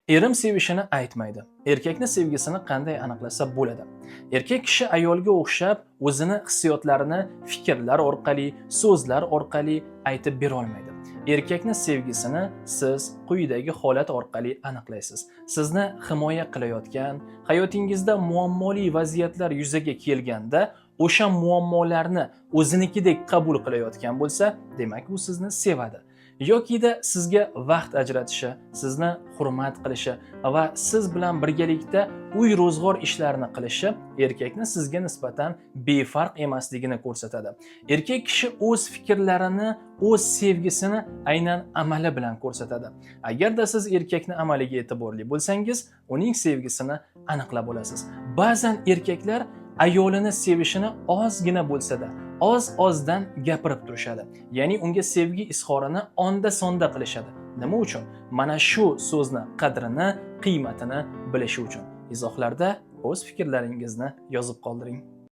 Erim sevishini aytmaydi. Erkakni sevgisini qanday aniqlasa bo'ladi? Erkak kishi ayolga o'xshab o'zini hissiyotlarini fikrlar orqali, so'zlar orqali aytib bera olmaydi. Erkakni sevgisini siz quyidagi holat orqali aniqlaysiz. Sizni himoya qilayotgan, hayotingizda muammoli vaziyatlar yuzaga kelganda o'sha muammolarni o'zinikidek qabul qilayotgan bo'lsa, demak u sizni sevadi. Yokida sizga vaqt ajratishi, sizni hurmat qilishi va siz bilan birgalikda uy ro'zg'or ishlarini qilishi erkakni sizga nisbatan befarq emasligini ko'rsatadi. Erkak kishi o'z fikrlarini, o'z sevgisini aynan amali bilan ko'rsatadi. Agarda siz erkakni amaliga e'tiborli bo'lsangiz, uning sevgisini aniqlab olasiz. Ba'zan erkaklar ayolini sevishini ozgina bo'lsa-da, oz-ozdan gapirib turishadi. Ya'ni unga sevgi izhorini onda-sonda qilishadi. Nima uchun? Mana shu so'zni qadrini, qiymatini bilishi uchun. Izohlarda o'z fikrlaringizni yozib qoldiring.